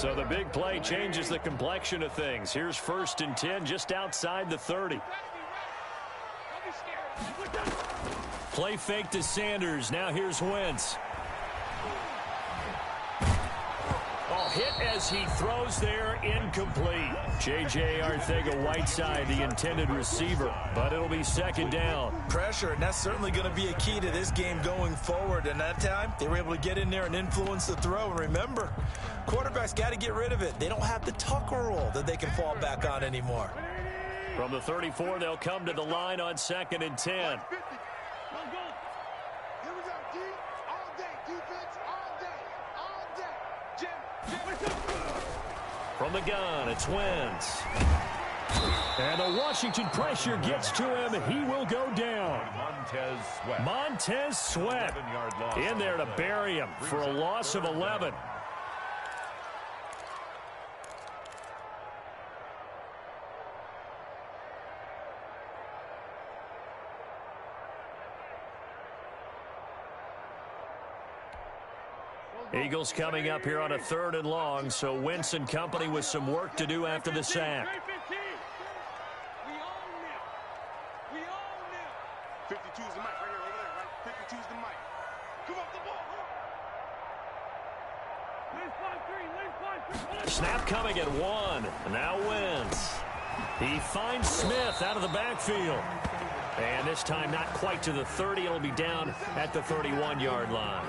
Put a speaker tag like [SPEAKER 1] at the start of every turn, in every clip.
[SPEAKER 1] So the big play changes the complexion of things. Here's 1st and 10 just outside the 30. Play fake to Sanders. Now here's Wentz. Oh, hit as he throws there, incomplete. J.J. Arcega-Whiteside, the intended receiver, but it'll be 2nd down.
[SPEAKER 2] Pressure, and that's certainly going to be a key to this game going forward. And that time, they were able to get in there and influence the throw. And remember, quarterbacks got to get rid of it. They don't have the Tucker rule that they can fall back on anymore.
[SPEAKER 1] From the 34, they'll come to the line on 2nd and 10. From the gun, it's Wentz. And the Washington pressure gets to him. He will go down. Montez Sweat in there to bury him for a loss of 11. Eagles coming up here on a 3rd and long, so Wentz and company with some work to do after the sack.
[SPEAKER 3] 52's the mic right here, over there, right? 52's the mic. Come up the ball.
[SPEAKER 1] Snap coming at 1. Now Wentz. He finds Smith out of the backfield. And this time not quite to the 30. It'll be down at the 31-yard line.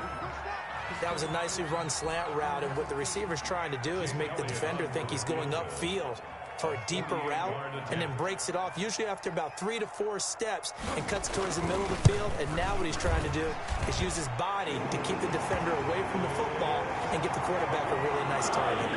[SPEAKER 2] That was a nicely run slant route, and what the receiver's trying to do is make the defender think he's going upfield for a deeper route, and then breaks it off, usually after about 3 to 4 steps, and cuts towards the middle of the field. And now what he's trying to do is use his body to keep the defender away from the football and get the quarterback a really nice target.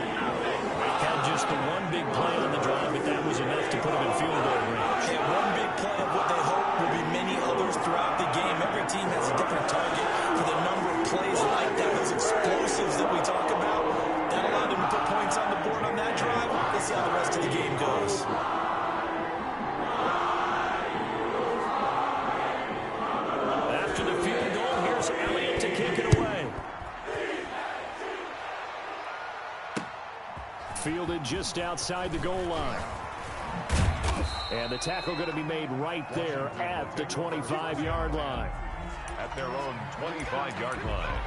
[SPEAKER 1] Had just the one big play on the drive, but that was enough to put him in field goal range.
[SPEAKER 2] And one big play of what they hope will be many others throughout the game. Every team has a different target for the number of plays like that, those explosives that we talk about. That allowed him to put points on the board on that drive. Let's see how the rest of the game goes.
[SPEAKER 1] After the field goal, here's Elliott to kick it away. Fielded just outside the goal line. And the tackle going to be made right there at the 25-yard line.
[SPEAKER 4] At their own 25-yard line.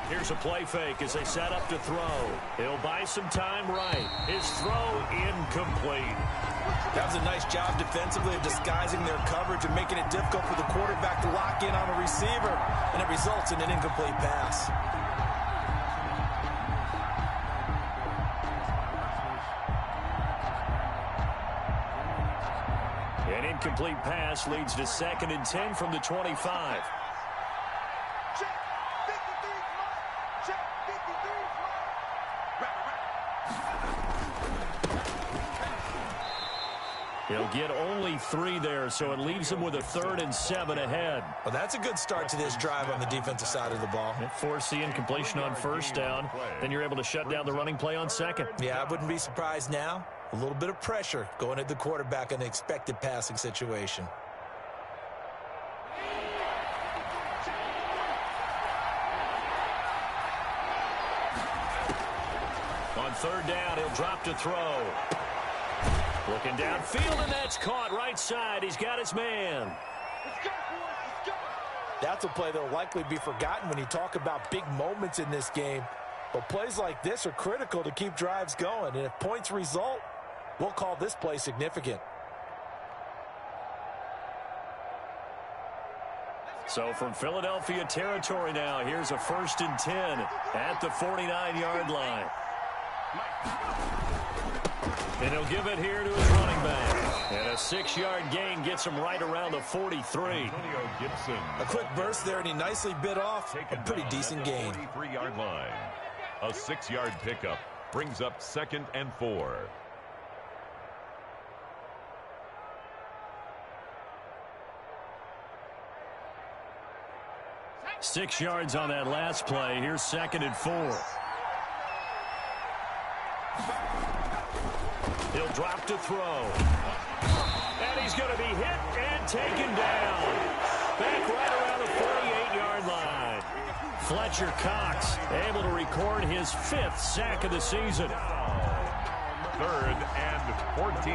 [SPEAKER 1] Here's a play fake as they set up to throw. He'll buy some time right. His throw incomplete.
[SPEAKER 2] That was a nice job defensively of disguising their coverage and making it difficult for the quarterback to lock in on a receiver, and it results in an incomplete pass.
[SPEAKER 1] An incomplete pass leads to 2nd and 10 from the 25. He'll get only 3 there, so it leaves him with a 3rd and 7 ahead.
[SPEAKER 2] Well, that's a good start to this drive on the defensive side of the ball.
[SPEAKER 1] Force the incompletion on 1st down. Then you're able to shut down the running play on 2nd.
[SPEAKER 2] Yeah, I wouldn't be surprised now. A little bit of pressure going at the quarterback in an expected passing situation.
[SPEAKER 1] On 3rd down, he'll drop to throw. Looking downfield, and that's caught right side. He's got his man.
[SPEAKER 2] That's a play that will likely be forgotten when you talk about big moments in this game. But plays like this are critical to keep drives going. And if points result, we'll call this play significant.
[SPEAKER 1] So from Philadelphia territory now, here's a 1st and 10 at the 49-yard line. And he'll give it here to his running back. And a 6-yard gain gets him right around the 43.
[SPEAKER 2] A quick burst there, and he nicely bit off a pretty decent gain.
[SPEAKER 4] 43-yard line. A 6-yard pickup brings up 2nd and 4.
[SPEAKER 1] 6 yards on that last play. Here's 2nd and 4. He'll drop to throw. And he's going to be hit and taken down. Back right around the 48-yard line. Fletcher Cox able to record his 5th sack of the season.
[SPEAKER 4] 3rd and 14.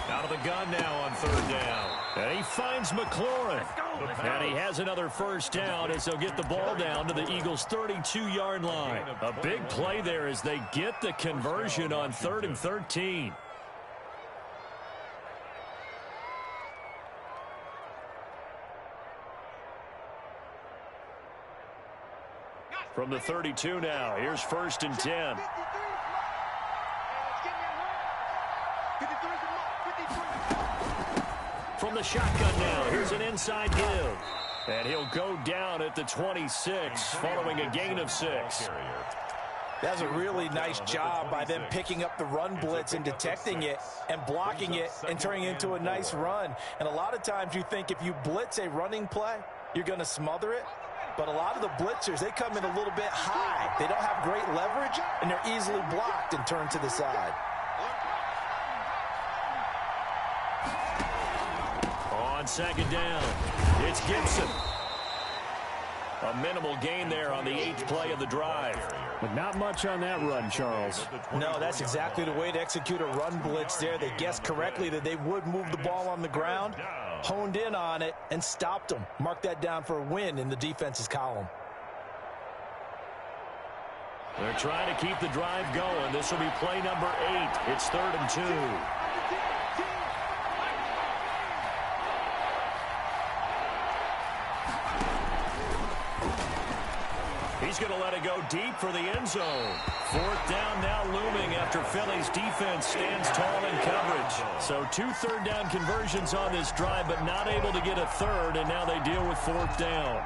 [SPEAKER 1] Out of the gun now on 3rd down. And he finds McLaurin. And he has another 1st down as they'll get the ball down to the Eagles' 32-yard line. A big play there as they get the conversion on 3rd and 13. From the 32 now, here's 1st and 10. From the shotgun now, here's an inside give. And he'll go down at the 26 following a gain of 6.
[SPEAKER 2] That's a really nice job by them picking up the run blitz and detecting it and blocking it and turning it into a nice run. And a lot of times you think if you blitz a running play, you're going to smother it. But a lot of the blitzers, they come in a little bit high. They don't have great leverage, and they're easily blocked and turned to the side.
[SPEAKER 1] On 2nd down, it's Gibson. A minimal gain there on the 8th play of the drive.
[SPEAKER 5] But not much on that run, Charles.
[SPEAKER 2] No, that's exactly the way to execute a run blitz there. They guessed correctly that they would move the ball on the ground, honed in on it, and stopped them. Mark that down for a win in the defense's column.
[SPEAKER 1] They're trying to keep the drive going. This will be play number 8. It's 3rd and 2. He's going to let it go deep for the end zone. 4th down now looming after Philly's defense stands tall in coverage. So 2 3rd down conversions on this drive, but not able to get a 3rd, and now they deal with 4th down.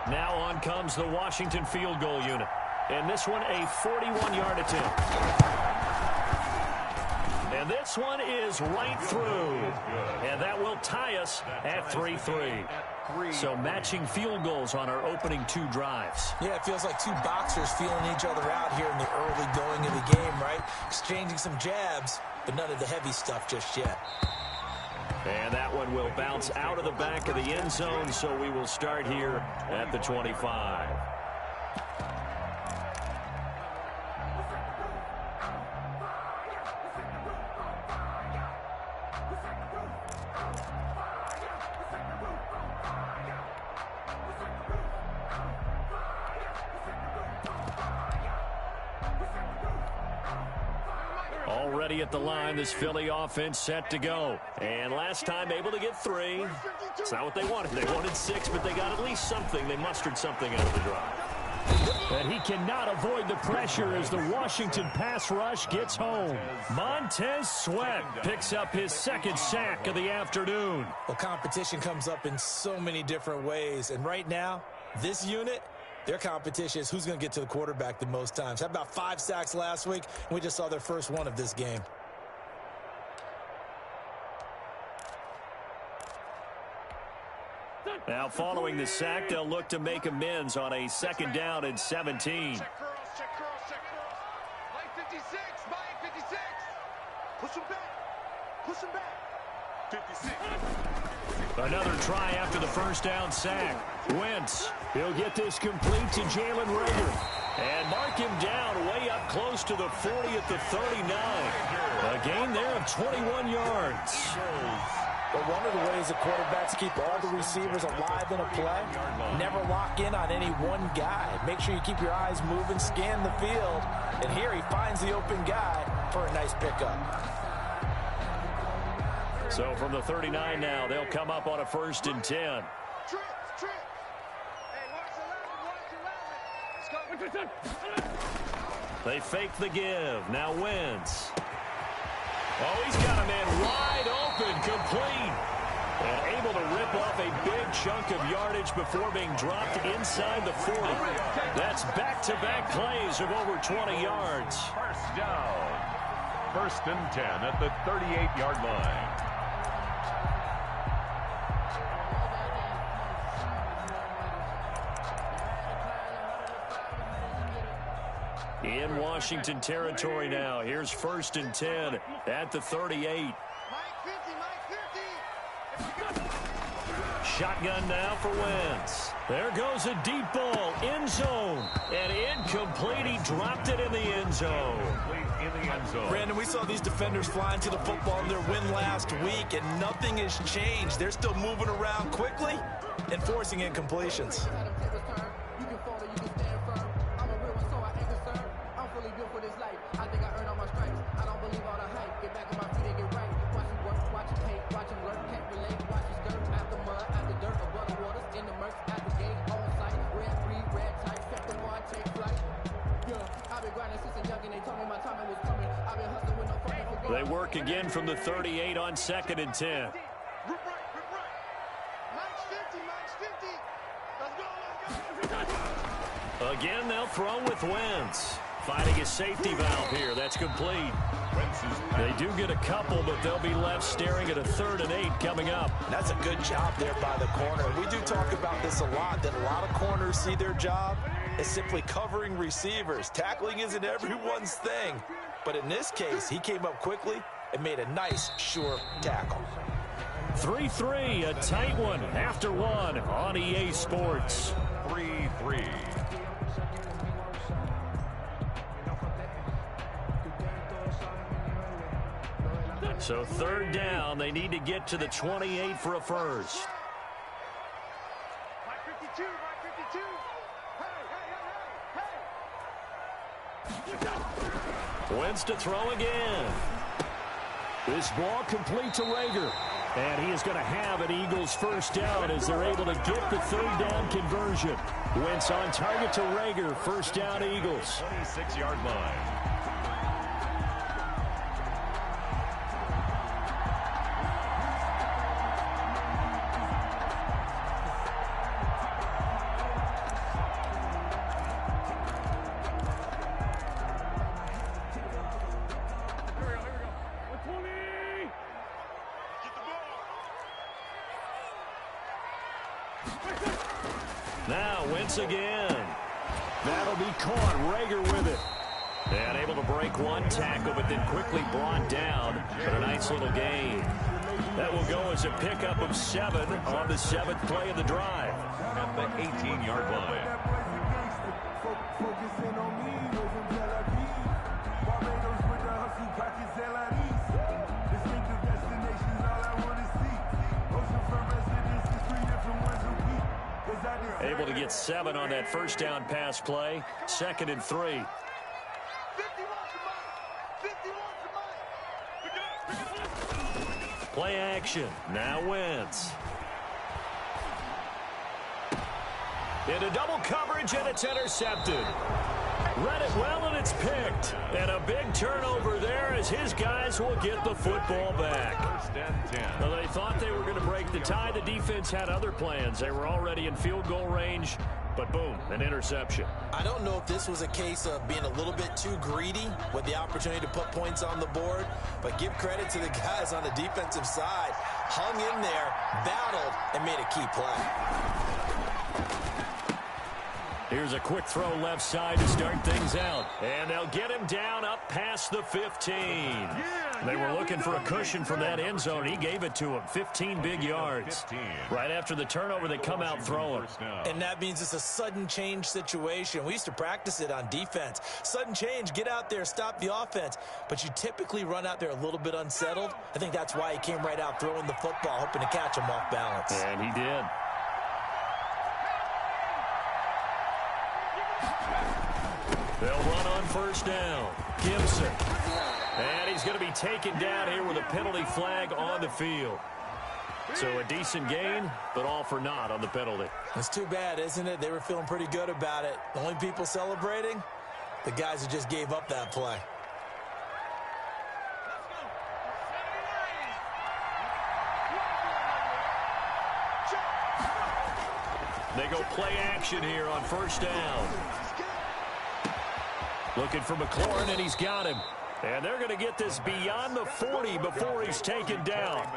[SPEAKER 1] Now on comes the Washington field goal unit. And this one a 41-yard attempt. And this one is right through. And that will tie us at 3-3. So matching field goals on our opening 2 drives.
[SPEAKER 2] Yeah, it feels like 2 boxers feeling each other out here in the early going of the game, right? Exchanging some jabs, but none of the heavy stuff just yet.
[SPEAKER 1] And that one will bounce out of the back of the end zone, so we will start here at the 25. Already at the line, this Philly offense set to go. And last time able to get 3. It's not what they wanted. They wanted 6, but they got at least something. They mustered something out of the drive.
[SPEAKER 5] But he cannot avoid the pressure as the Washington pass rush gets home.
[SPEAKER 1] Montez Sweat picks up his 2nd sack of the afternoon.
[SPEAKER 2] Well, competition comes up in so many different ways. And right now, this unit, their competition is who's going to get to the quarterback the most times. How about 5 sacks last week? We just saw their first one of this game.
[SPEAKER 1] Now following the sack, they'll look to make amends on a 2nd down and 17.
[SPEAKER 3] Check curls, check curls, check curls. Mike 56, Mike 56. Push him back. Push him back. 56.
[SPEAKER 1] Another try after the 1st down sack. Wentz, he'll get this complete to Jalen Reagor. And mark him down way up close to the 40 at the 39. A gain there of 21 yards.
[SPEAKER 2] But one of the ways the quarterbacks keep all the receivers alive in a play, never lock in on any one guy. Make sure you keep your eyes moving, scan the field. And here he finds the open guy for a nice pickup.
[SPEAKER 1] So from the 39 now, they'll come up on a 1st and 10.
[SPEAKER 3] Trips, trips. Hey, watch 11, watch 11.
[SPEAKER 1] They fake the give. Now Wentz. Oh, he's got a man wide open, complete. And able to rip off a big chunk of yardage before being dropped inside the 40. That's back-to-back plays of over 20 yards.
[SPEAKER 4] First down. 1st and 10 at the 38-yard line.
[SPEAKER 1] In Washington territory now. Here's 1st and 10 at the 38. Shotgun now for Wentz. There goes a deep ball. End zone. And incomplete. He dropped it in the end zone.
[SPEAKER 2] Brandon, we saw these defenders flying to the football in their win last week, and nothing has changed. They're still moving around quickly and forcing incompletions.
[SPEAKER 1] They work again from the 38 on 2nd and 10. Again, they'll throw with Wentz. Fighting a safety valve here. That's complete. They do get a couple, but they'll be left staring at a 3rd and 8 coming up.
[SPEAKER 2] That's a good job there by the corner. We do talk about this a lot, that a lot of corners see their job as simply covering receivers. Tackling isn't everyone's thing. But in this case, he came up quickly and made a nice, sure tackle.
[SPEAKER 1] 3-3, a tight one after one on EA Sports.
[SPEAKER 4] 3-3.
[SPEAKER 1] So 3rd down, they need to get to the 28 for a first. Wentz to throw again. This ball complete to Rager. And he is going to have an Eagles first down as they're able to get the 3rd down conversion. Wentz on target to Rager. First down, Eagles.
[SPEAKER 4] 26-yard line.
[SPEAKER 1] Now Wentz again. That'll be caught. Rager with it. And able to break one tackle, but then quickly brought down. But a nice little gain. That will go as a pickup of 7 on the 7th play of the drive.
[SPEAKER 4] At the 18-yard line.
[SPEAKER 1] Able to get 7 on that first down pass play. 2nd and 3. Play action. Now Wentz. Into double coverage, and it's intercepted. Read it well, and it's picked. And a big turnover there as his guys will get the football back.
[SPEAKER 4] First and 10.
[SPEAKER 1] Well, they thought they were going to break the tie. The defense had other plans. They were already in field goal range, but boom, an interception.
[SPEAKER 2] I don't know if this was a case of being a little bit too greedy with the opportunity to put points on the board, but give credit to the guys on the defensive side. Hung in there, battled, and made a key play.
[SPEAKER 1] Here's a quick throw left side to start things out. And they'll get him down up past the 15. They were looking for a cushion from that end zone. He gave it to him. 15 big yards. Right after the turnover, they come out throwing.
[SPEAKER 2] And that means it's a sudden change situation. We used to practice it on defense. Sudden change, get out there, stop the offense. But you typically run out there a little bit unsettled. I think that's why he came right out throwing the football, hoping to catch him off balance.
[SPEAKER 1] And he did. They'll run on first down. Gibson. And he's going to be taken down here with a penalty flag on the field. So a decent gain, but all for naught on the penalty.
[SPEAKER 2] It's too bad, isn't it? They were feeling pretty good about it. The only people celebrating, the guys who just gave up that play.
[SPEAKER 1] They go play action here on first down. Looking for McLaurin, and he's got him. And they're going to get this beyond the 40 before he's taken down.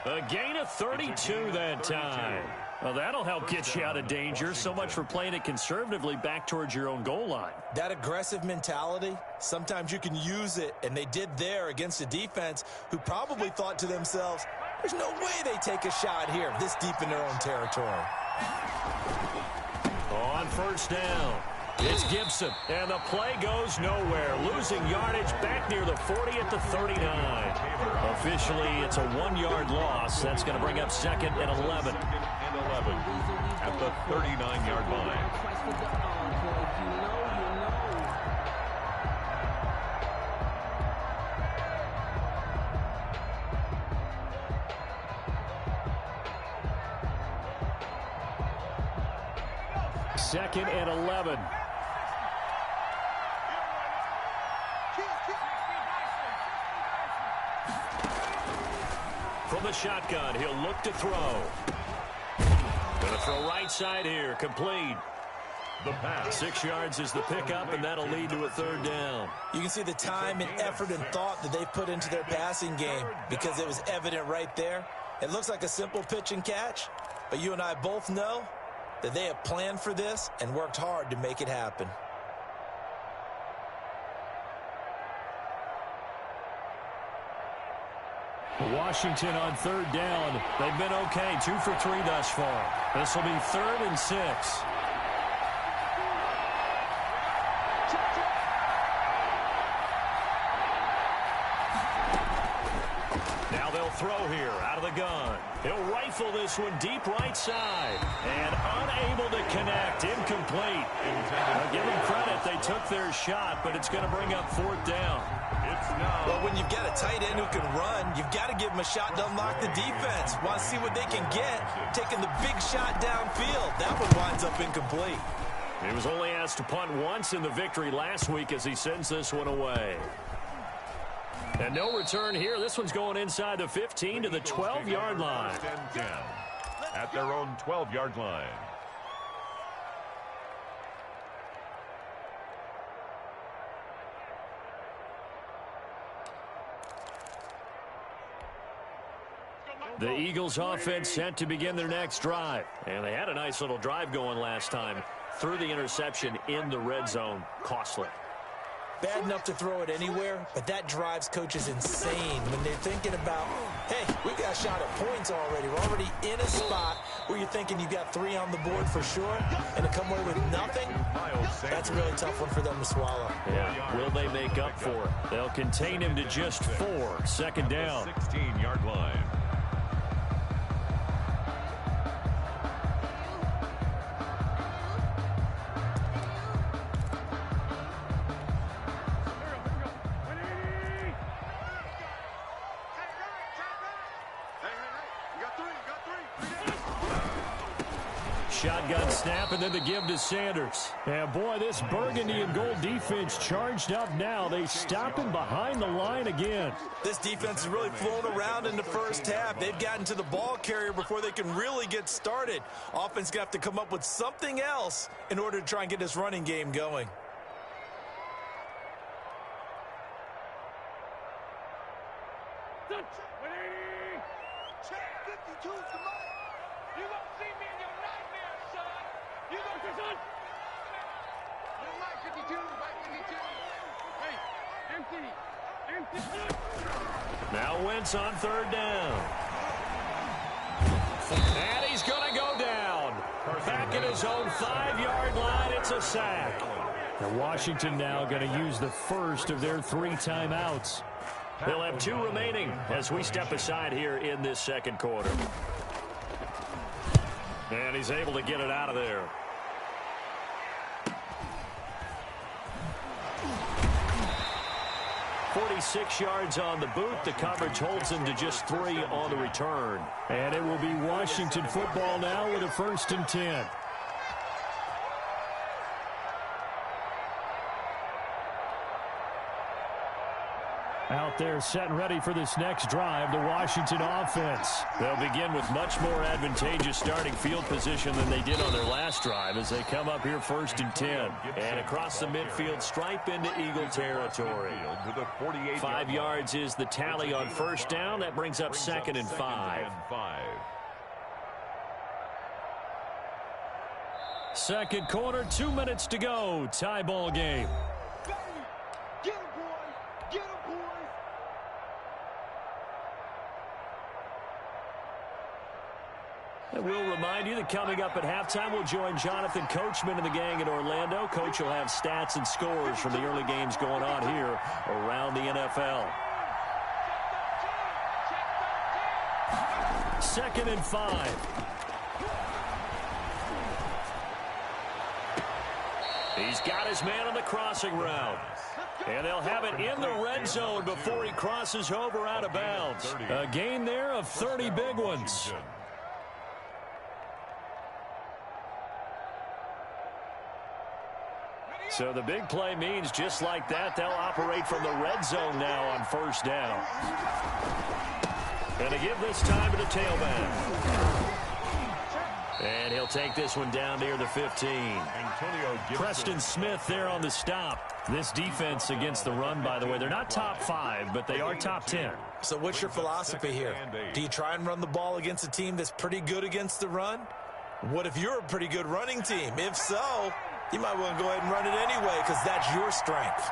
[SPEAKER 1] A gain of 32 that time. Well, that'll help get you out of danger. So much for playing it conservatively back towards your own goal line.
[SPEAKER 2] That aggressive mentality, sometimes you can use it, and they did there against a defense who probably thought to themselves, there's no way they take a shot here this deep in their own territory.
[SPEAKER 1] On first down, it's Gibson, and the play goes nowhere. Losing yardage back near the 40 at the 39. Officially, it's a 1-yard loss. That's going to bring up 2nd and 11.
[SPEAKER 4] At the 39-yard line.
[SPEAKER 1] Second and 11. From the shotgun, he'll look to throw. Going to throw right side here, complete. The pass. 6 yards is the pickup, and that'll lead to a 3rd down.
[SPEAKER 2] You can see the time and effort and thought that they've put into their passing game because it was evident right there. It looks like a simple pitch and catch, but you and I both know that they have planned for this and worked hard to make it happen.
[SPEAKER 1] Washington on 3rd down. They've been okay, 2 for 3 thus far. This will be 3rd and 6. Now they'll throw here out of the gun. He'll rifle this one deep right side. And unable to connect. Incomplete. Now give them credit. They took their shot, but it's going to bring up 4th down.
[SPEAKER 2] Well, when you've got a tight end who can run, you've got to give him a shot to unlock the defense. Want to see what they can get. Taking the big shot downfield. That one winds up incomplete.
[SPEAKER 1] He was only asked to punt once in the victory last week as he sends this one away. And no return here. This one's going inside the 15 to the 12-yard line.
[SPEAKER 4] At their own 12-yard line.
[SPEAKER 1] The Eagles offense set to begin their next drive. And they had a nice little drive going last time. Threw the interception in the red zone. Costly.
[SPEAKER 2] Bad enough to throw it anywhere, but that drives coaches insane when they're thinking about, hey, we got a shot at points already. We're already in a spot where you're thinking you got 3 on the board for sure, and to come away with nothing, that's a really tough one for them to swallow.
[SPEAKER 1] Yeah, will they make up for it? They'll contain him to just 4. 2nd down.
[SPEAKER 4] 16-yard line.
[SPEAKER 1] Shotgun snap, and then the give to Sanders. And boy, this burgundy and gold defense charged up now. They stop him behind the line again.
[SPEAKER 2] This defense is really flown around in the first half. They've gotten to the ball carrier before they can really get started. Offense got to come up with something else in order to try and get this running game going.
[SPEAKER 1] Now Wentz on 3rd down. And he's going to go down. Back at his own 5-yard line, it's a sack. And Washington now going to use the first of their 3 timeouts. They'll have 2 remaining as we step aside here in this 2nd quarter. And he's able to get it out of there. 46 yards on the boot. The coverage holds him to just 3 on the return.
[SPEAKER 5] And it will be Washington football now with a 1st and 10. Out there set and ready for this next drive, the Washington offense.
[SPEAKER 1] They'll begin with much more advantageous starting field position than they did on their last drive as they come up here 1st and 10. And across the midfield stripe into Eagle territory. 5 yards is the tally on 1st down. That brings up 2nd and 5.
[SPEAKER 5] Second quarter, 2 minutes to go. Tie ball game.
[SPEAKER 3] Get him, boys! Get him, boys!
[SPEAKER 1] And we'll remind you that coming up at halftime, we'll join Jonathan Coachman and the gang in Orlando. Coach will have stats and scores from the early games going on here around the NFL.
[SPEAKER 5] 2nd and 5.
[SPEAKER 1] He's got his man on the crossing route. And they'll have it in the red zone before he crosses over out of bounds.
[SPEAKER 5] A gain there of 30 big ones.
[SPEAKER 1] So the big play means just like that, they'll operate from the red zone now on 1st down. And to give this time to the tailback. And he'll take this one down near the 15. Preston Smith there on the stop. This defense against the run, by the way, they're not top 5, but they are top 10.
[SPEAKER 2] So what's your philosophy here? Do you try and run the ball against a team that's pretty good against the run? What if you're a pretty good running team? If so, you might want to go ahead and run it anyway because that's your strength.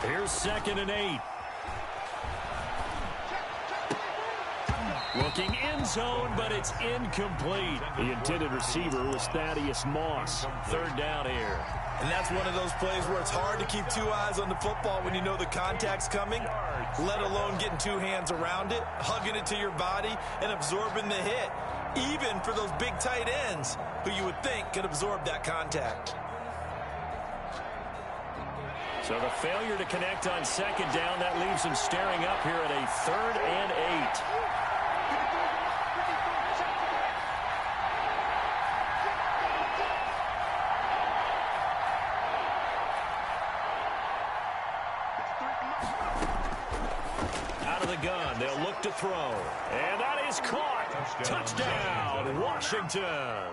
[SPEAKER 5] Here's 2nd and 8.
[SPEAKER 1] Looking end zone, but it's incomplete.
[SPEAKER 5] The intended receiver was Thaddeus Moss.
[SPEAKER 1] 3rd down here.
[SPEAKER 2] And that's one of those plays where it's hard to keep 2 eyes on the football when you know the contact's coming, let alone getting 2 hands around it, hugging it to your body, and absorbing the hit, even for those big tight ends who you would think could absorb that contact.
[SPEAKER 1] So the failure to connect on 2nd down, that leaves him staring up here at a 3rd and 8. Gun. They'll look to throw. And that is caught. Touchdown, Washington.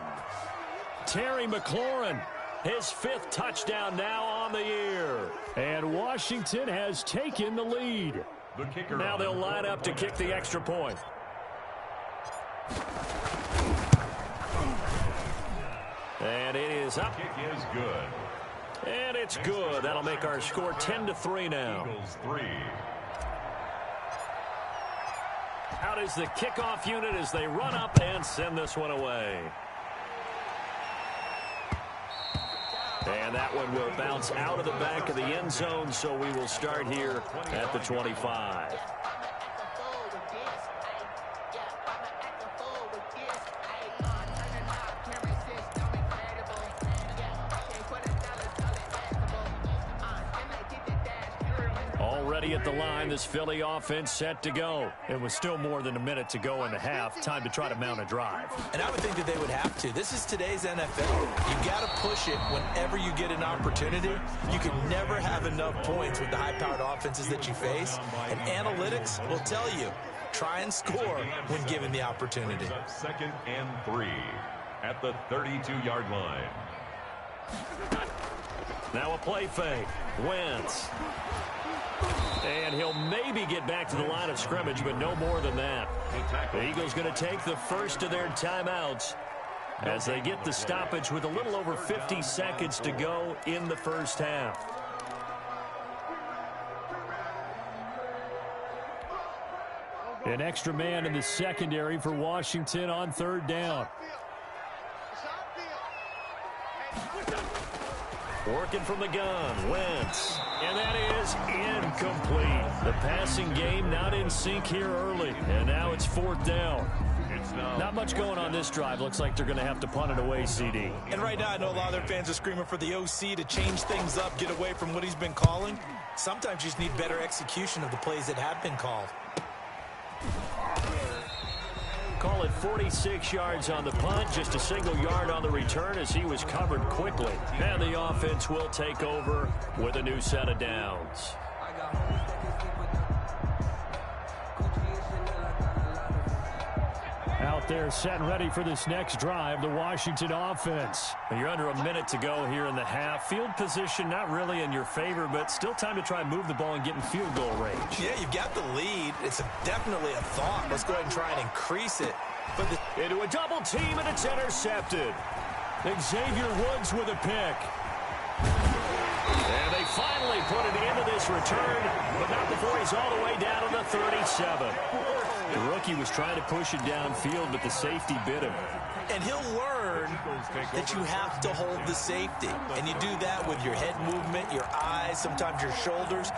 [SPEAKER 5] Terry McLaurin, his 5th touchdown now on the year. And Washington has taken the lead.
[SPEAKER 1] Now they'll line up to kick the extra point. And it is up.
[SPEAKER 4] Kick is good.
[SPEAKER 1] And it's good. That'll make our score 10-3 now.
[SPEAKER 4] Eagles 3.
[SPEAKER 1] Out is the kickoff unit as they run up and send this one away. And that one will bounce out of the back of the end zone, so we will start here at the 25. Already at the line, this Philly offense set to go.
[SPEAKER 5] It was still more than a minute to go in the half. Time to try to mount a drive.
[SPEAKER 2] And I would think that they would have to. This is today's NFL. You got to push it whenever you get an opportunity. You can never have enough points with the high-powered offenses that you face. And analytics will tell you, try and score when given the opportunity.
[SPEAKER 4] 2nd and 3 at the 32-yard line.
[SPEAKER 1] Now a play fake. Wentz. And he'll maybe get back to the line of scrimmage, but no more than that. The Eagles going to take the first of their timeouts as they get the stoppage with a little over 50 seconds to go in the 1st half.
[SPEAKER 5] An extra man in the secondary for Washington on 3rd down.
[SPEAKER 1] Working from the gun, Wentz. And that is incomplete. The passing game not in sync here early. And now it's 4th down. Not much going on this drive. Looks like they're going to have to punt it away, CD.
[SPEAKER 2] And right now, I know a lot of their fans are screaming for the OC to change things up, get away from what he's been calling. Sometimes you just need better execution of the plays that have been called.
[SPEAKER 1] Call it 46 yards on the punt, just a single yard on the return as he was covered quickly. And the offense will take over with a new set of downs. Out there set and ready for this next drive, the Washington offense. You're under a minute to go here in the half. Field position not really in your favor, but still time to try and move the ball and get in field goal range.
[SPEAKER 2] Yeah, you've got the lead. It's definitely a thought. Let's go ahead and try and increase it.
[SPEAKER 1] Into a double team, and it's intercepted. Xavier Woods with a pick. And they finally put it into this return, but not before he's all the way down to the 37. The rookie was trying to push it downfield, but the safety bit him.
[SPEAKER 2] And he'll learn that you have to hold the safety. And you do that with your head movement, your eyes, sometimes your shoulders.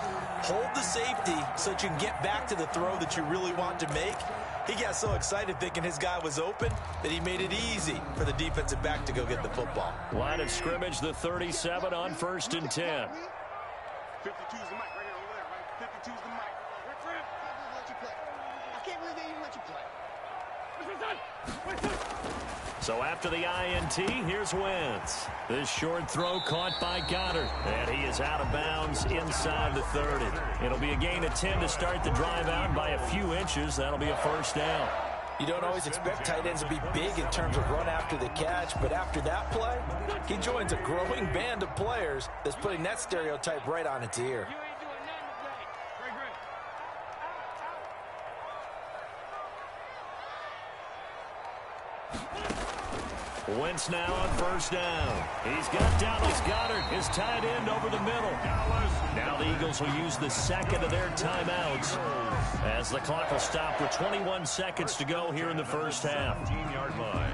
[SPEAKER 2] Hold the safety so that you can get back to the throw that you really want to make. He got so excited thinking his guy was open that he made it easy for the defensive back to go get the football.
[SPEAKER 1] Line of scrimmage, the 37 on 1st and 10.
[SPEAKER 3] 52's the mic right here over there, right? 52's the mic. Let you play. I can't believe they even let you play.
[SPEAKER 1] So after the INT, here's Wentz. This short throw caught by Goddard. And he is out of bounds inside the 30. It'll be a gain of 10 to start the drive out by a few inches. That'll be a first down.
[SPEAKER 2] You don't always expect tight ends to be big in terms of run after the catch, but after that play, he joins a growing band of players that's putting that stereotype right on its ear.
[SPEAKER 1] Wentz now on first down. He's got Dallas Goedert, his tight end, over the middle. Now the Eagles will use the second of their timeouts as the clock will stop with 21 seconds to go here in the first half.
[SPEAKER 4] 15-yard line.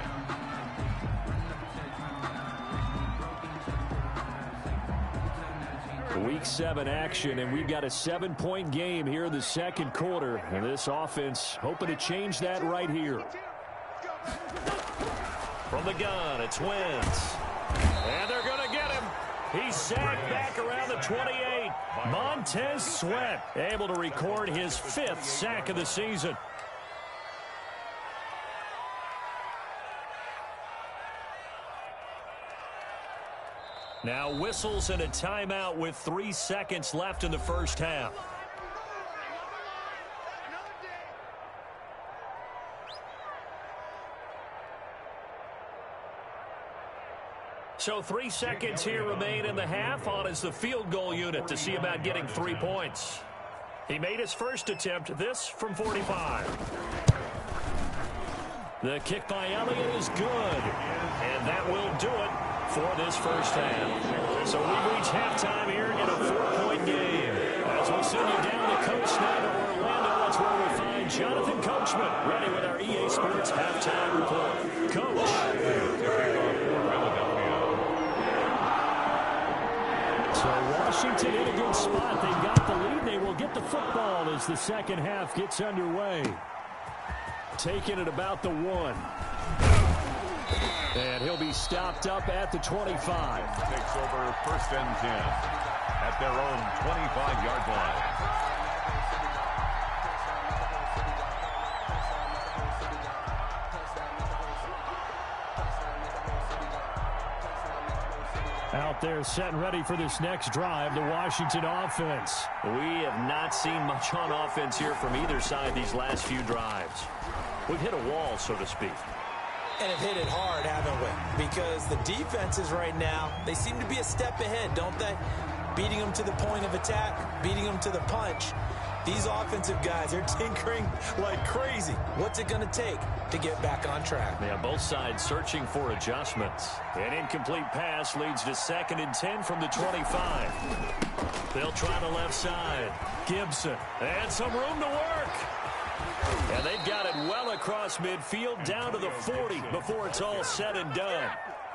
[SPEAKER 1] Week 7 action, and we've got a 7-point game here in the second quarter. And this offense hoping to change that right here. From the gun, it's Wentz. And they're going to get him. He's sacked back around the 28. Montez Sweat able to record his 5th sack of the season. Now whistles and a timeout with 3 seconds left in the first half. So 3 seconds here remain in the half. On is the field goal unit to see about getting 3 points. He made his first attempt, this from 45. The kick by Elliott is good. And that will do it for this first half. So we've reached halftime here in a 4-point game. As we send you down the coast now to Orlando, that's where we find Jonathan Coachman ready with our EA Sports halftime report. Coach. So Washington in a good spot. They've got the lead. They will get the football as the second half gets underway. Taking it about the 1. And he'll be stopped up at the 25.
[SPEAKER 4] Takes over 1st and 10 at their own 25-yard line.
[SPEAKER 1] Out there set and ready for this next drive, the Washington offense. We have not seen much on offense here from either side these last few drives. We've hit a wall, so to speak.
[SPEAKER 2] And have hit it hard, haven't we? Because the defenses right now, they seem to be a step ahead, don't they? Beating them to the point of attack, beating them to the punch. These offensive guys are tinkering like crazy. What's it going to take to get back on track?
[SPEAKER 1] Yeah, both sides searching for adjustments. An incomplete pass leads to 2nd and 10 from the 25. They'll try the left side. Gibson, and some room to work. And they've got it well across midfield down to the 40 before it's all said and done.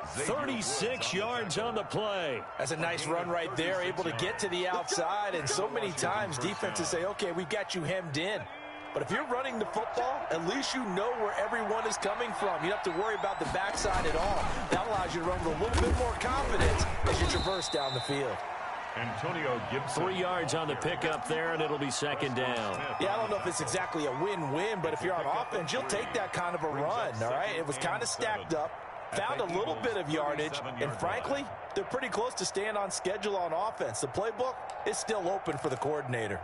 [SPEAKER 1] 36 yards on the play.
[SPEAKER 2] That's a nice run right there, able to get to the outside. And so many times defenses say, okay, we've got you hemmed in. But if you're running the football, at least you know where everyone is coming from. You don't have to worry about the backside at all. That allows you to run with a little bit more confidence as you traverse down the field.
[SPEAKER 4] Antonio Gibson.
[SPEAKER 1] 3 yards on the pickup there, and it'll be second down.
[SPEAKER 2] Yeah, I don't know if it's exactly a win-win, but if you're on offense, you'll take that kind of a run, all right? It was kind of stacked up, found a little bit of yardage, and frankly, they're pretty close to staying on schedule on offense. The playbook is still open for the coordinator.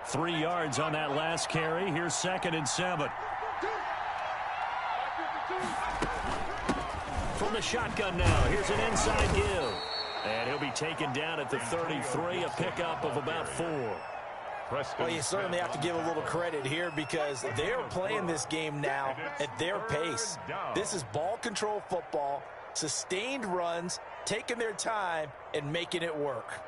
[SPEAKER 1] Three yards on that last carry. Here's 2nd and 7. From the shotgun now, here's an inside give. And he'll be taken down at the 33, a pickup of about 4.
[SPEAKER 2] Well, you certainly have to give a little credit here because they're playing this game now at their pace. This is ball control football, sustained runs, taking their time, and making it work.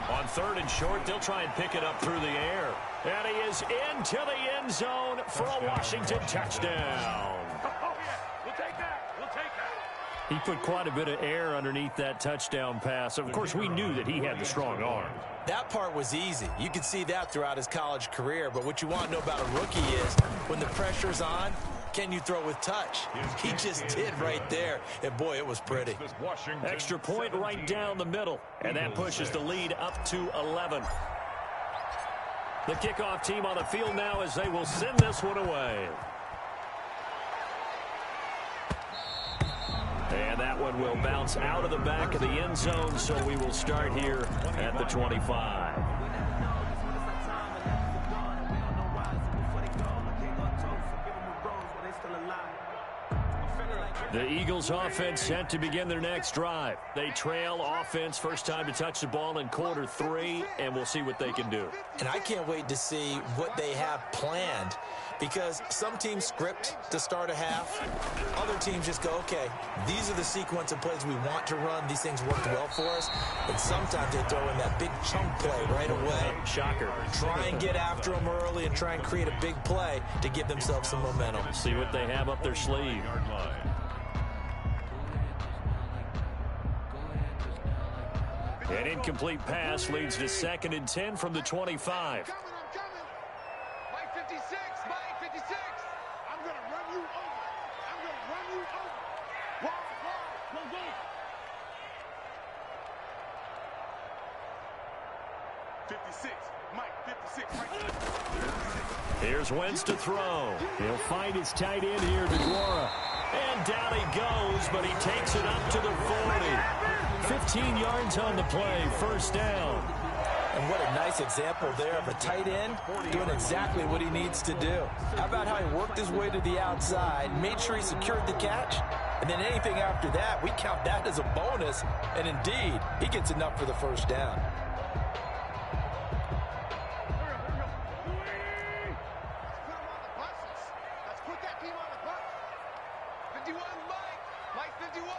[SPEAKER 1] On 3rd and short, they'll try and pick it up through the air. And he is into the end zone for a Washington touchdown.
[SPEAKER 3] Oh, yeah. We'll take that. We'll take that.
[SPEAKER 1] He put quite a bit of air underneath that touchdown pass. Of course, we knew that he had the strong arm.
[SPEAKER 2] That part was easy. You could see that throughout his college career. But what you want to know about a rookie is when the pressure's on, can you throw with touch? He just did right there. And, boy, it was pretty.
[SPEAKER 1] Extra point right down the middle. And that pushes the lead up to 11. The kickoff team on the field now as they will send this one away. And that one will bounce out of the back of the end zone, so we will start here at the 25. The Eagles offense set to begin their next drive. They trail offense, first time to touch the ball in quarter 3, and we'll see what they can do.
[SPEAKER 2] And I can't wait to see what they have planned because some teams script to start a half. Other teams just go, okay, these are the sequence of plays we want to run. These things worked well for us. And sometimes they throw in that big chunk play right away.
[SPEAKER 1] Shocker.
[SPEAKER 2] Try and get after them early and try and create a big play to give themselves some momentum.
[SPEAKER 1] See what they have up their sleeve. An incomplete pass leads to 2nd and 10 from the 25.
[SPEAKER 3] I'm coming. Mike 56. Mike 56. I'm going to run you over. I'm going to run you over. Wall, go. 56. Mike 56 right there.
[SPEAKER 1] Here's Wentz to throw. He'll find his tight end here, DeGuara. And down he goes, but he takes it up to the 40. 15 yards on the play, first down.
[SPEAKER 2] And what a nice example there of a tight end doing exactly what he needs to do. How about how he worked his way to the outside, made sure he secured the catch, and then anything after that, we count that as a bonus. And indeed, he gets enough for the first down.
[SPEAKER 3] Let's put that team on the bus. 51, Mike 51.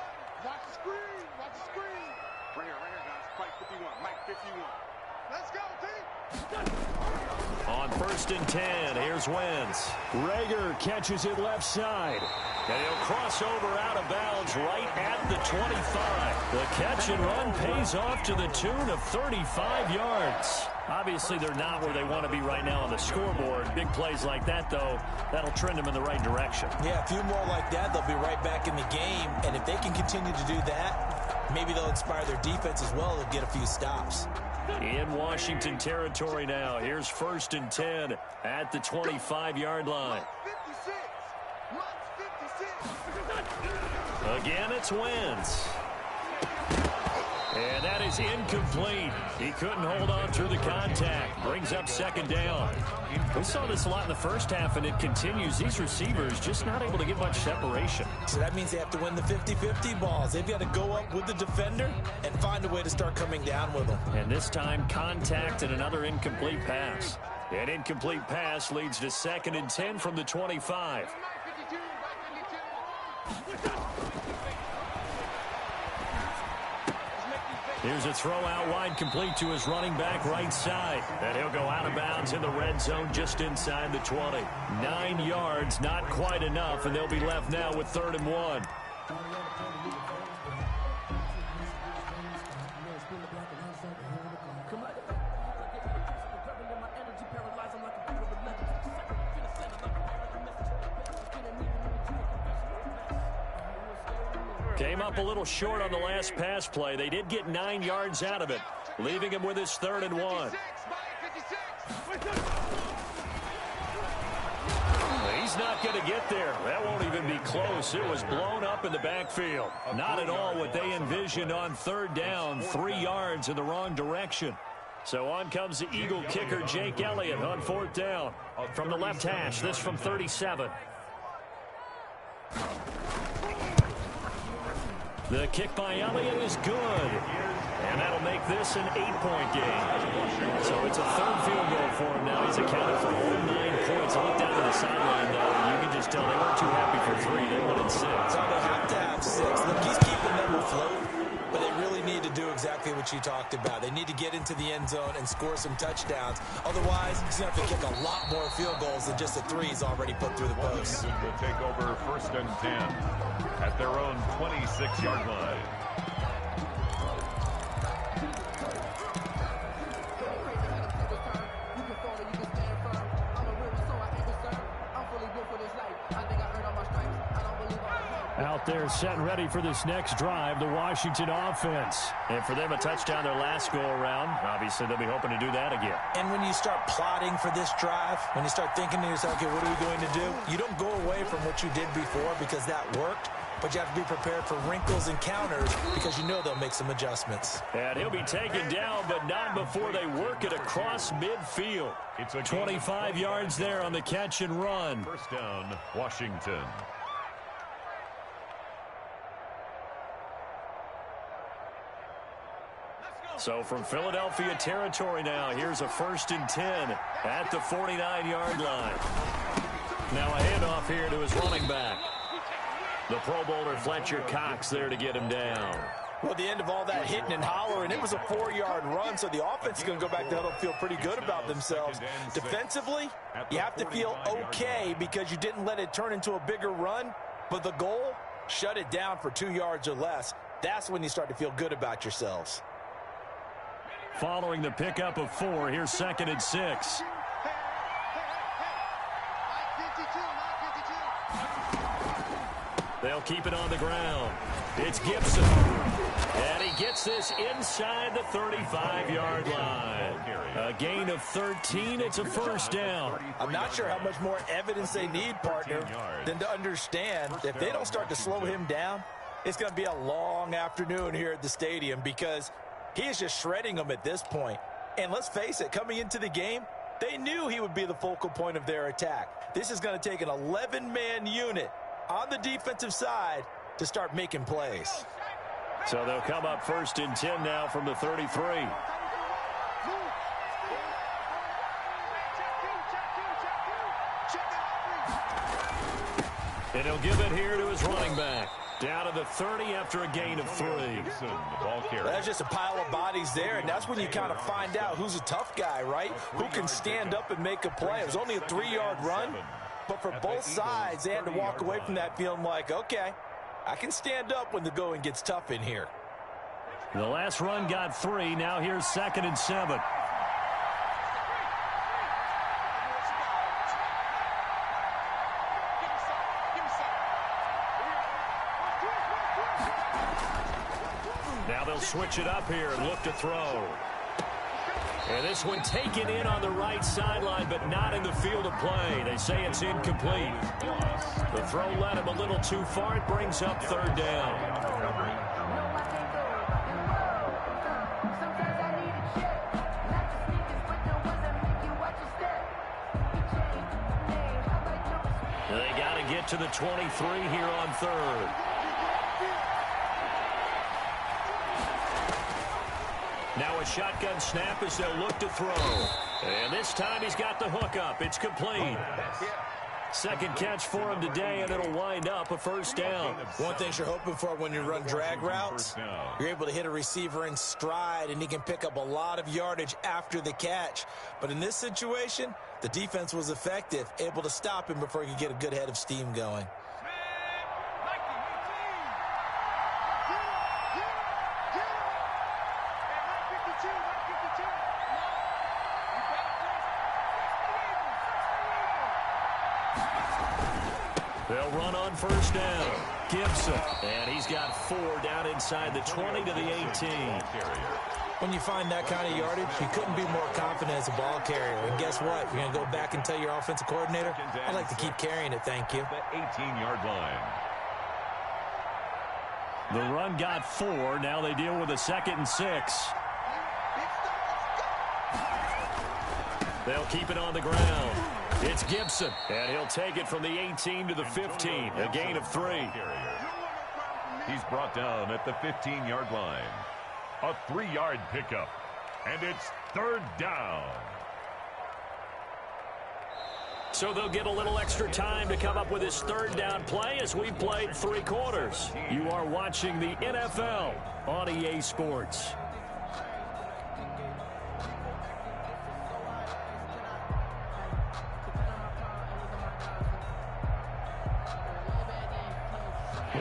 [SPEAKER 3] Watch the screen. Watch the screen. Right here, guys. Mike 51. Mike 51. Let's go, team.
[SPEAKER 1] On 1st and 10, here's Wentz. Rager catches it left side. And he'll cross over out of bounds right at the 25. The catch and run pays off to the tune of 35 yards. Obviously, they're not where they want to be right now on the scoreboard. Big plays like that, though, that'll trend them in the right direction.
[SPEAKER 2] Yeah, a few more like that, they'll be right back in the game. And if they can continue to do that, maybe they'll inspire their defense as well. They'll get a few stops.
[SPEAKER 1] In Washington territory now. Here's 1st and 10 at the 25-yard line.
[SPEAKER 3] 56. Mike 56.
[SPEAKER 1] Again, it's Wentz. And that is incomplete. He couldn't hold on through the contact. Brings up 2nd down. We saw this a lot in the first half, and it continues. These receivers just not able to get much separation.
[SPEAKER 2] So that means they have to win the 50-50 balls. They've got to go up with the defender and find a way to start coming down with them.
[SPEAKER 1] And this time, contact and another incomplete pass. An incomplete pass leads to 2nd and 10 from the 25. Here's a throw out wide, complete to his running back right side. And he'll go out of bounds in the red zone just inside the 20. 9 yards, not quite enough, and they'll be left now with 3rd and 1. Came up a little short on the last pass play. They did get 9 yards out of it, leaving him with his 3rd and 1. He's not going to get there. That won't even be close. It was blown up in the backfield. Not at all what they envisioned on 3rd down. 3 yards in the wrong direction. So on comes the Eagle kicker, Jake Elliott, on 4th down. From the left hash, this from 37. The kick by Elliott is good. And that'll make this an 8-point game. So it's a 3rd field goal for him now. He's accounted for all 9 points. I look down to the sideline, though. You can just tell they weren't too happy for 3. They wanted 6.
[SPEAKER 2] So they have to have 6. Look, he's keeping them afloat, but they really need to do exactly what you talked about. They need to get into the end zone and score some touchdowns. Otherwise, he's going to have to kick a lot more field goals than just the 3 he's already put through the post.
[SPEAKER 4] Will take over 1st and 10 at their own 26-yard line.
[SPEAKER 1] Out there set and ready for this next drive, the Washington offense. And for them, a touchdown their last go-around. Obviously, they'll be hoping to do that again.
[SPEAKER 2] And when you start plotting for this drive, when you start thinking to yourself, okay, what are we going to do? You don't go away from what you did before because that worked, but you have to be prepared for wrinkles and counters because you know they'll make some adjustments.
[SPEAKER 1] And he'll be taken down, but not before they work it across midfield. It's 25 yards there on the catch and run.
[SPEAKER 4] 1st down, Washington.
[SPEAKER 1] So from Philadelphia territory now, here's a 1st and 10 at the 49-yard line. Now a handoff here to his running back. The Pro Bowler Fletcher Cox there to get him down.
[SPEAKER 2] Well, the end of all that hitting and hollering, it was a 4-yard run, so the offense is going to go back to huddle and feel pretty good about themselves. Defensively, you have to feel okay because you didn't let it turn into a bigger run, but the goal, shut it down for 2 yards or less. That's when you start to feel good about yourselves.
[SPEAKER 1] Following the pickup of 4, here's 2nd and 6. They'll keep it on the ground. It's Gibson. And he gets this inside the 35-yard line. A gain of 13. It's a 1st down.
[SPEAKER 2] I'm not sure how much more evidence they need, partner, than to understand if they don't start to slow him down, it's going to be a long afternoon here at the stadium because he is just shredding them at this point. And let's face it, coming into the game, they knew he would be the focal point of their attack. This is going to take an 11-man unit on the defensive side to start making plays.
[SPEAKER 1] So they'll come up 1st and 10 now from the 33. And he'll give it here to his running back. Down to the 30 after a gain of 3.
[SPEAKER 2] That's just a pile of bodies there, and that's when you kind of find out who's a tough guy, right? Who can stand up and make a play. It was only a 3-yard run, but for both sides, they had to walk away from that feeling like, okay, I can stand up when the going gets tough in here.
[SPEAKER 1] The last run got 3. Now here's 2nd and 7. Now they'll switch it up here and look to throw. And this one taken in on the right sideline, but not in the field of play. They say it's incomplete. The throw led him a little too far. It brings up 3rd down. They got to get to the 23 here on 3rd. Now a shotgun snap as they'll look to throw. And this time he's got the hook up. It's complete. Second catch for him today, and it'll wind up a first down.
[SPEAKER 2] One thing you're hoping for when you run drag routes, you're able to hit a receiver in stride, and he can pick up a lot of yardage after the catch. But in this situation, the defense was effective, able to stop him before he could get a good head of steam going.
[SPEAKER 1] They'll run on first down. Gibson. And he's got 4 down inside the 20 to the 18.
[SPEAKER 2] When you find that kind of yardage, you couldn't be more confident as a ball carrier. And guess what? You're going to go back and tell your offensive coordinator, I'd like to keep carrying it, thank you.
[SPEAKER 4] The 18-yard line.
[SPEAKER 1] The run got 4. Now they deal with a 2nd and 6. They'll keep it on the ground. It's Gibson, and he'll take it from the 18 to the 15, a gain of 3.
[SPEAKER 4] He's brought down at the 15-yard line. A 3-yard pickup, and it's 3rd down.
[SPEAKER 1] So they'll get a little extra time to come up with his 3rd down play as we played 3 quarters. You are watching the NFL on EA Sports.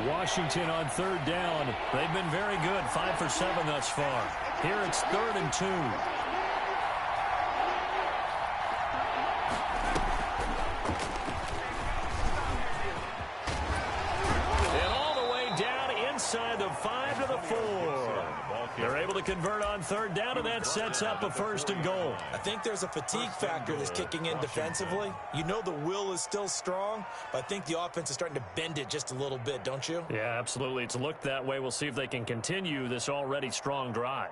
[SPEAKER 1] Washington on 3rd down. They've been very good, 5 for 7 thus far. Here it's 3rd and 2. And all the way down inside the 5 to the 4. They're able to convert on 3rd down, and that sets up a 1st and goal.
[SPEAKER 2] I think there's a fatigue factor that's kicking in defensively. You know the will is still strong, but I think the offense is starting to bend it just a little bit, don't you?
[SPEAKER 1] Yeah, absolutely. It's looked that way. We'll see if they can continue this already strong drive.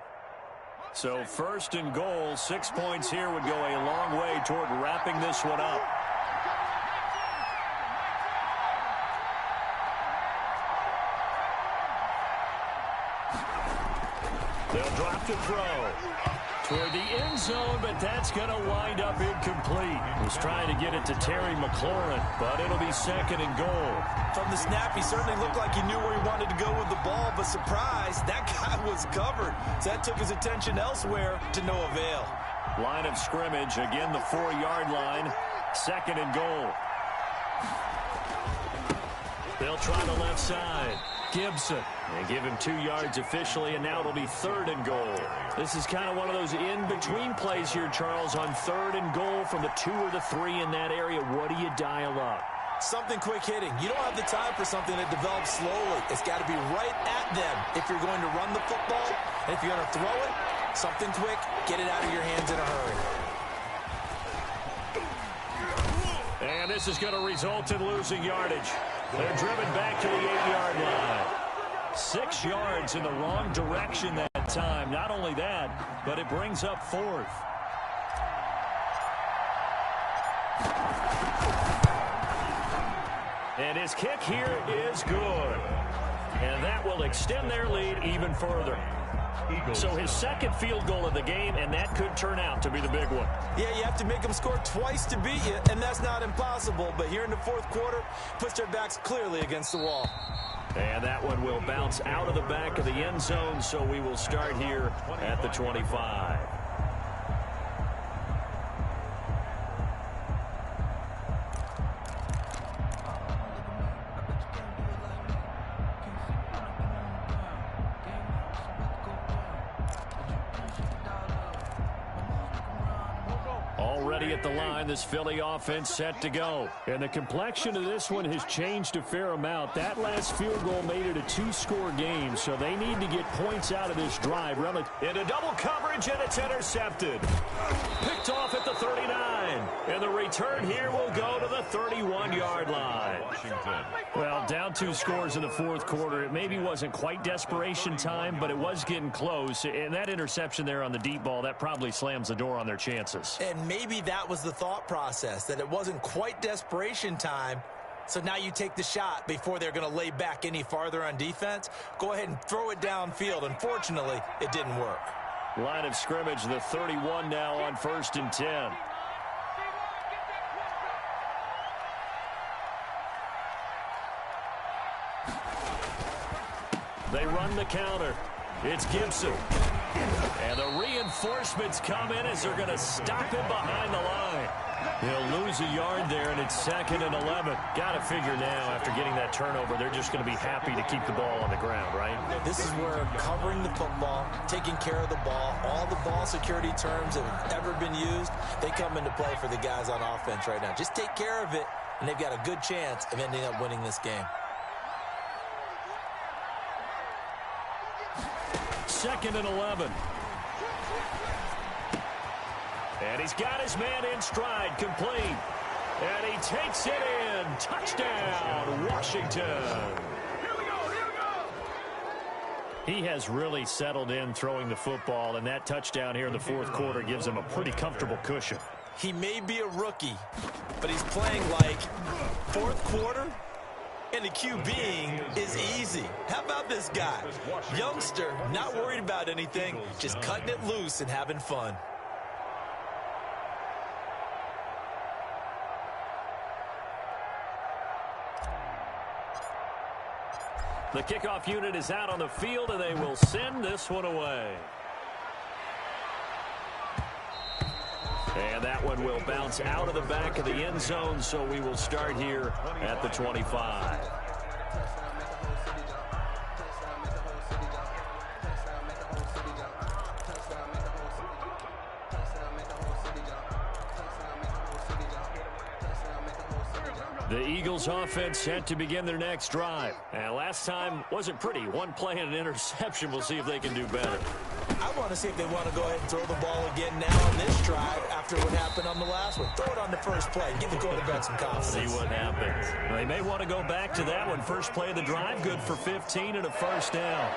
[SPEAKER 1] So 1st and goal, 6 points here would go a long way toward wrapping this one up. They'll drop to throw toward the end zone, but that's going to wind up incomplete. Was trying to get it to Terry McLaurin, but it'll be 2nd and goal.
[SPEAKER 2] From the snap, he certainly looked like he knew where he wanted to go with the ball, but surprise, that guy was covered. So that took his attention elsewhere to no avail.
[SPEAKER 1] Line of scrimmage, again the 4-yard line, 2nd and goal. They'll try the left side. Gibson. They give him 2 yards officially, and now it'll be 3rd and goal. This is kind of one of those in-between plays here, Charles, on 3rd and goal from the 2 or the 3 in that area. What do you dial up?
[SPEAKER 2] Something quick hitting. You don't have the time for something that develops slowly. It's got to be right at them if you're going to run the football. And if you're going to throw it, something quick, get it out of your hands in a hurry.
[SPEAKER 1] And this is going to result in losing yardage. They're driven back to the 8-yard line. 6 yards in the wrong direction that time. Not only that, but it brings up 4th. And his kick here is good. And that will extend their lead even further. So his 2nd field goal of the game, and that could turn out to be the big one.
[SPEAKER 2] Yeah, you have to make them score twice to beat you, and that's not impossible. But here in the 4th quarter, puts their backs clearly against the wall.
[SPEAKER 1] And that one will bounce out of the back of the end zone, so we will start here at the 25. Already at the line, this Philly offense set to go. And the complexion of this one has changed a fair amount. That last field goal made it a 2-score game, so they need to get points out of this drive. Into double coverage, and it's intercepted. Picked off at the 39. And the return here will go to the 31-yard line. Well, down 2 scores in the 4th quarter. It maybe wasn't quite desperation time, but it was getting close. And that interception there on the deep ball, that probably slams the door on their chances.
[SPEAKER 2] And maybe that was the thought process, that it wasn't quite desperation time. So now you take the shot before they're going to lay back any farther on defense. Go ahead and throw it downfield. Unfortunately, it didn't work.
[SPEAKER 1] Line of scrimmage, the 31 now on 1st and 10. They run the counter. It's Gibson. And the reinforcements come in as they're going to stop him behind the line. He'll lose a yard there, and it's 2nd and 11. Got to figure now, after getting that turnover, they're just going to be happy to keep the ball on the ground, right?
[SPEAKER 2] This is where covering the football, taking care of the ball, all the ball security terms that have ever been used, they come into play for the guys on offense right now. Just take care of it, and they've got a good chance of ending up winning this game.
[SPEAKER 1] 2nd and 11. And he's got his man in stride, complete. And he takes it in. Touchdown, Washington. He has really settled in throwing the football, and that touchdown here in the 4th quarter gives him a pretty comfortable cushion.
[SPEAKER 2] He may be a rookie, but he's playing like 4th quarter, and the QBing is easy. How about this guy? Youngster, not worried about anything, just cutting it loose and having fun.
[SPEAKER 1] The kickoff unit is out on the field, and they will send this one away. And that one will bounce out of the back of the end zone, so we will start here at the 25. The Eagles offense set to begin their next drive. And last time wasn't pretty. One play and an interception. We'll see if they can do better.
[SPEAKER 2] I want to see if they want to go ahead and throw the ball again now on this drive after what happened on the last one. Throw it on the first play. Give the quarterback some confidence.
[SPEAKER 1] See what happens. Well, they may want to go back to that one. First play of the drive, good for 15 and a first down.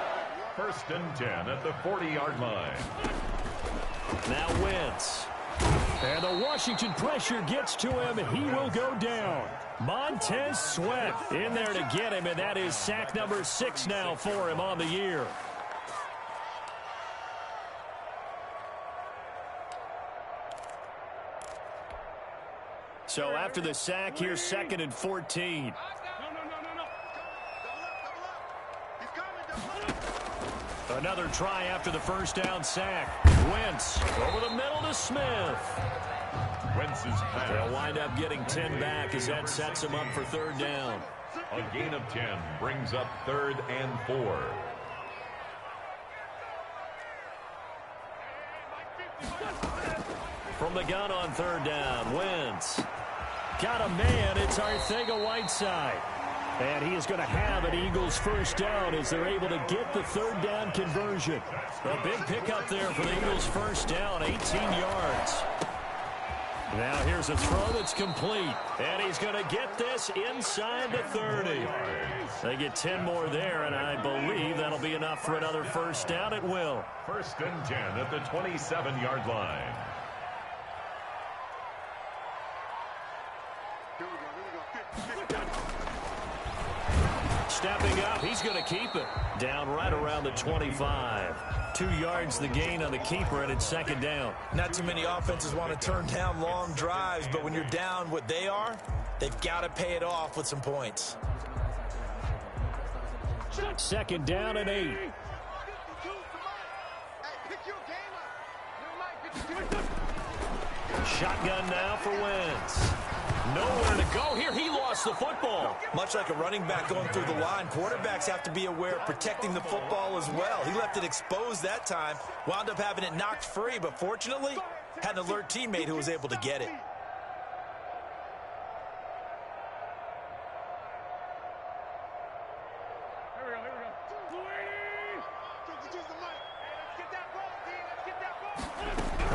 [SPEAKER 4] 1st and 10 at the 40-yard line.
[SPEAKER 1] Now Wentz. And the Washington pressure gets to him. He will go down. Montez Sweat in there to get him, and that is sack number 6 now for him on the year. So after the sack, here's 2nd and 14. Another try after the first down sack. Wentz over the middle to Smith.
[SPEAKER 4] Wentz's pass.
[SPEAKER 1] They'll wind up getting 10 back as that sets them up for 3rd down.
[SPEAKER 4] A gain of 10 brings up 3rd and 4.
[SPEAKER 1] From the gun on 3rd down, Wentz. Got a man, it's Arcega-Whiteside. And he is going to have an Eagles first down as they're able to get the 3rd down conversion. A big pickup there for the Eagles first down, 18 yards. Now here's a throw that's complete. And he's going to get this inside the 30. They get 10 more there, and I believe that'll be enough for another first down. It will.
[SPEAKER 4] 1st and 10 at the 27-yard line.
[SPEAKER 1] Stepping up, he's going to keep it. Down right around the 25. 2 yards the gain on the keeper, and it's 2nd down.
[SPEAKER 2] Not too many offenses want to turn down long drives, but when you're down what they are, they've got to pay it off with some points.
[SPEAKER 1] 2nd down and 8. Shotgun now for Wentz. Nowhere to go here. He lost the football.
[SPEAKER 2] Much like a running back going through the line, quarterbacks have to be aware of protecting the football as well. He left it exposed that time, wound up having it knocked free, but fortunately, had an alert teammate who was able to get it.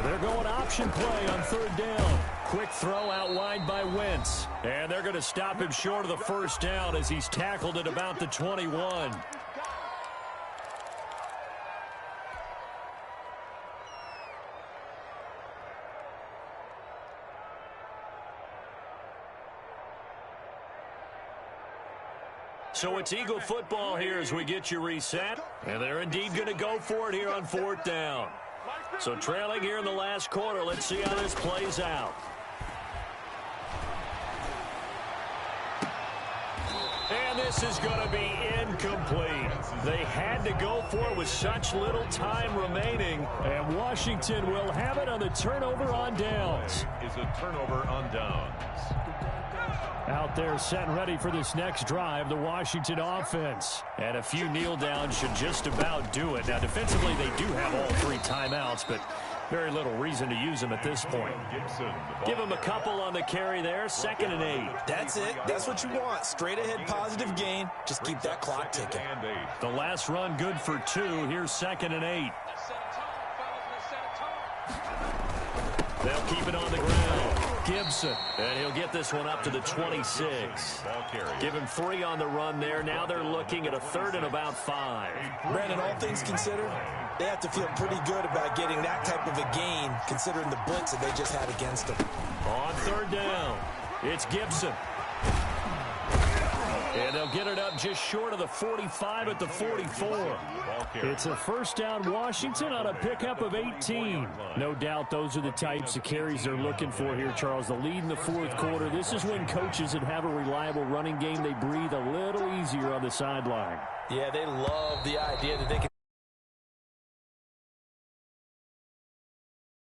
[SPEAKER 1] They're going option play on 3rd down. Quick throw out wide by Wentz. And they're going to stop him short of the first down as he's tackled at about the 21. So it's Eagle football here as we get you reset. And they're indeed going to go for it here on 4th down.
[SPEAKER 5] So trailing here in the last quarter. Let's see how this plays out. And this is going to be incomplete. They had to go for it with such little time remaining. And Washington will have it on the turnover on downs.
[SPEAKER 4] Is a turnover on downs.
[SPEAKER 5] Out there set and ready for this next drive, the Washington offense. And a few kneel downs should just about do it. Now, defensively, they do have all 3 timeouts, but very little reason to use them at this point. Give them a couple on the carry there, 2nd and 8.
[SPEAKER 2] That's it. That's what you want. Straight ahead positive gain. Just keep that clock ticking.
[SPEAKER 5] The last run good for 2. Here's 2nd and 8. They'll keep it on the ground. Gibson, and he'll get this one up to the 26. Give him 3 on the run there. Now they're looking at a 3rd and about 5.
[SPEAKER 2] Brandon, all things considered, they have to feel pretty good about getting that type of a gain, considering the blitz that they just had against them.
[SPEAKER 5] On 3rd down, it's Gibson. And they'll get it up just short of the 45 at the 44. It's a 1st down Washington on a pickup of 18. No doubt those are the types of carries they're looking for here, Charles. The lead in the 4th quarter. This is when coaches that have a reliable running game, they breathe a little easier on the sideline.
[SPEAKER 2] Yeah, they love the idea that they can